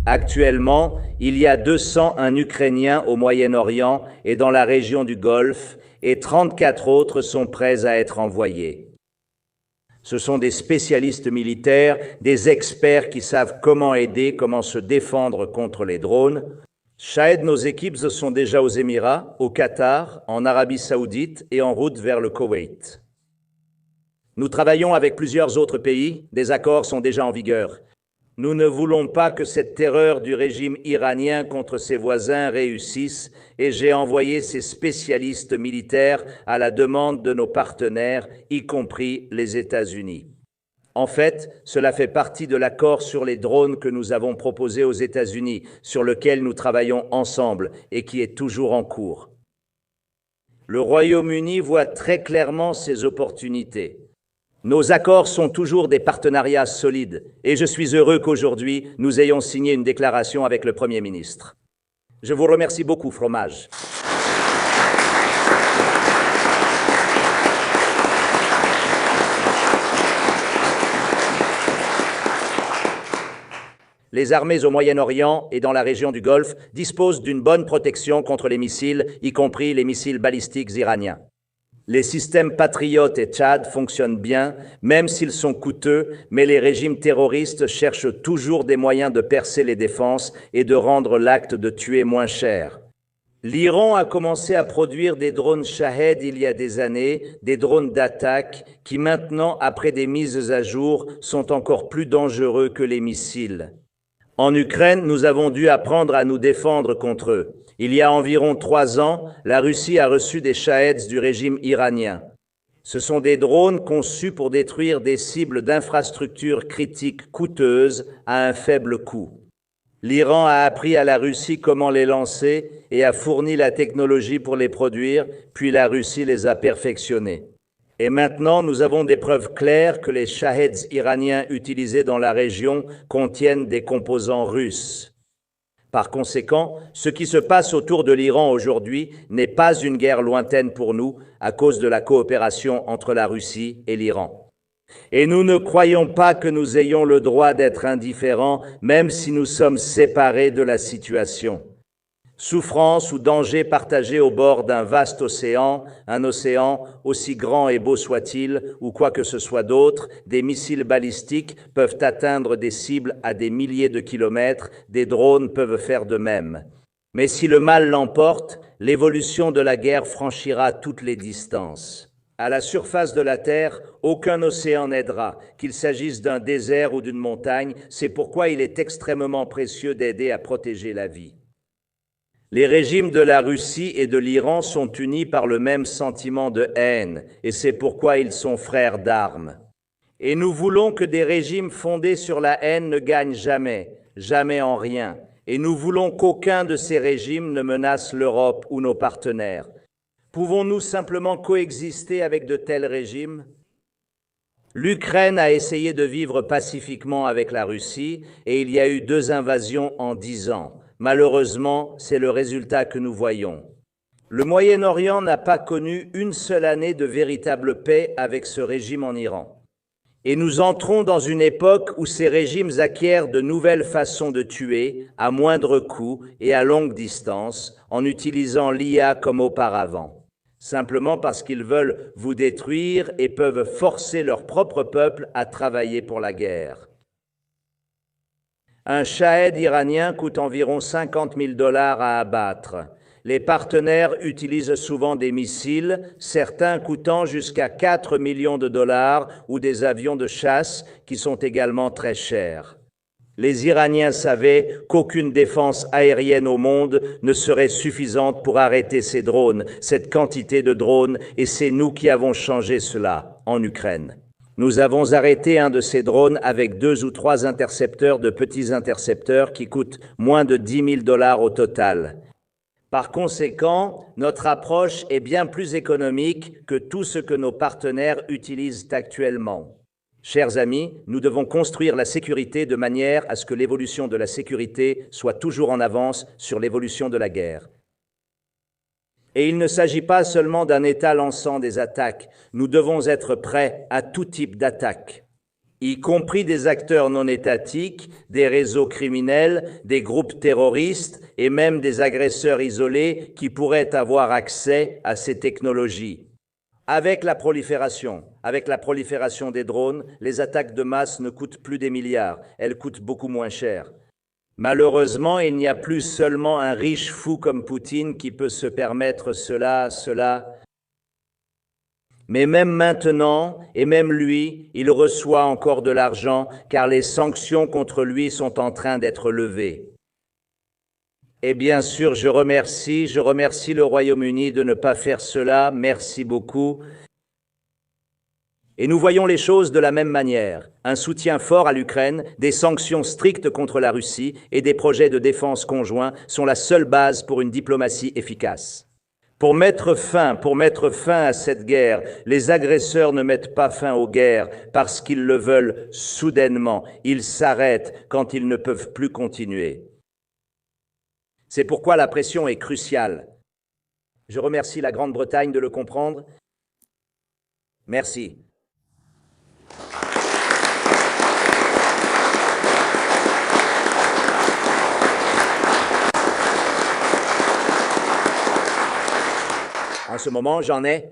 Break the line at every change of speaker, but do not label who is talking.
Actuellement, il y a 201 Ukrainiens au Moyen-Orient et dans la région du Golfe, et 34 autres sont prêts à être envoyés. Ce sont des spécialistes militaires, des experts qui savent comment aider, comment se défendre contre les drones. Shahed, nos équipes sont déjà aux Émirats, au Qatar, en Arabie Saoudite et en route vers le Koweït. Nous travaillons avec plusieurs autres pays, des accords sont déjà en vigueur. Nous ne voulons pas que cette terreur du régime iranien contre ses voisins réussisse et j'ai envoyé ces spécialistes militaires à la demande de nos partenaires, y compris les États-Unis. En fait, cela fait partie de l'accord sur les drones que nous avons proposé aux États-Unis, sur lequel nous travaillons ensemble et qui est toujours en cours. Le Royaume-Uni voit très clairement ces opportunités. Nos accords sont toujours des partenariats solides et je suis heureux qu'aujourd'hui, nous ayons signé une déclaration avec le Premier ministre. Je vous remercie beaucoup, Fromage. Les armées au Moyen-Orient et dans la région du Golfe disposent d'une bonne protection contre les missiles, y compris les missiles balistiques iraniens. Les systèmes Patriot et Tchad fonctionnent bien, même s'ils sont coûteux, mais les régimes terroristes cherchent toujours des moyens de percer les défenses et de rendre l'acte de tuer moins cher. L'Iran a commencé à produire des drones Shahed il y a des années, des drones d'attaque qui maintenant, après des mises à jour, sont encore plus dangereux que les missiles. En Ukraine, nous avons dû apprendre à nous défendre contre eux. Il y a environ 3 ans, la Russie a reçu des Shaheds du régime iranien. Ce sont des drones conçus pour détruire des cibles d'infrastructures critiques coûteuses à un faible coût. L'Iran a appris à la Russie comment les lancer et a fourni la technologie pour les produire, puis la Russie les a perfectionnés. Et maintenant, nous avons des preuves claires que les Shaheds iraniens utilisés dans la région contiennent des composants russes. Par conséquent, ce qui se passe autour de l'Iran aujourd'hui n'est pas une guerre lointaine pour nous à cause de la coopération entre la Russie et l'Iran. Et nous ne croyons pas que nous ayons le droit d'être indifférents, même si nous sommes séparés de la situation. Souffrance ou danger partagés au bord d'un vaste océan, un océan aussi grand et beau soit-il, ou quoi que ce soit d'autre, des missiles balistiques peuvent atteindre des cibles à des milliers de kilomètres, des drones peuvent faire de même. Mais si le mal l'emporte, l'évolution de la guerre franchira toutes les distances. À la surface de la Terre, aucun océan n'aidera, qu'il s'agisse d'un désert ou d'une montagne, c'est pourquoi il est extrêmement précieux d'aider à protéger la vie. Les régimes de la Russie et de l'Iran sont unis par le même sentiment de haine, et c'est pourquoi ils sont frères d'armes. Et nous voulons que des régimes fondés sur la haine ne gagnent jamais, jamais en rien, et nous voulons qu'aucun de ces régimes ne menace l'Europe ou nos partenaires. Pouvons-nous simplement coexister avec de tels régimes ? L'Ukraine a essayé de vivre pacifiquement avec la Russie, et il y a eu 2 invasions en 10 ans. Malheureusement, c'est le résultat que nous voyons. Le Moyen-Orient n'a pas connu une seule année de véritable paix avec ce régime en Iran. Et nous entrons dans une époque où ces régimes acquièrent de nouvelles façons de tuer, à moindre coût et à longue distance, en utilisant l'IA comme auparavant. Simplement parce qu'ils veulent vous détruire et peuvent forcer leur propre peuple à travailler pour la guerre. Un Shahed iranien coûte environ 50 000 $ à abattre. Les partenaires utilisent souvent des missiles, certains coûtant jusqu'à 4 millions de $, ou des avions de chasse qui sont également très chers. Les Iraniens savaient qu'aucune défense aérienne au monde ne serait suffisante pour arrêter ces drones, cette quantité de drones, et c'est nous qui avons changé cela en Ukraine. Nous avons arrêté un de ces drones avec 2 ou 3 intercepteurs de petits intercepteurs qui coûtent moins de 10 000 $ au total. Par conséquent, notre approche est bien plus économique que tout ce que nos partenaires utilisent actuellement. Chers amis, nous devons construire la sécurité de manière à ce que l'évolution de la sécurité soit toujours en avance sur l'évolution de la guerre. Et il ne s'agit pas seulement d'un État lançant des attaques. Nous devons être prêts à tout type d'attaque. y compris des acteurs non étatiques, des réseaux criminels, des groupes terroristes et même des agresseurs isolés qui pourraient avoir accès à ces technologies. Avec la prolifération des drones, les attaques de masse ne coûtent plus des milliards, elles coûtent beaucoup moins cher. Malheureusement, il n'y a plus seulement un riche fou comme Poutine qui peut se permettre cela. Mais même maintenant, et même lui, il reçoit encore de l'argent car les sanctions contre lui sont en train d'être levées. Et bien sûr, je remercie le Royaume-Uni de ne pas faire cela, merci beaucoup. Et nous voyons les choses de la même manière. Un soutien fort à l'Ukraine, des sanctions strictes contre la Russie et des projets de défense conjoints sont la seule base pour une diplomatie efficace. Pour mettre fin à cette guerre, les agresseurs ne mettent pas fin aux guerres parce qu'ils le veulent soudainement. Ils s'arrêtent quand ils ne peuvent plus continuer. C'est pourquoi la pression est cruciale. Je remercie la Grande-Bretagne de le comprendre. Merci. En ce moment, j'en ai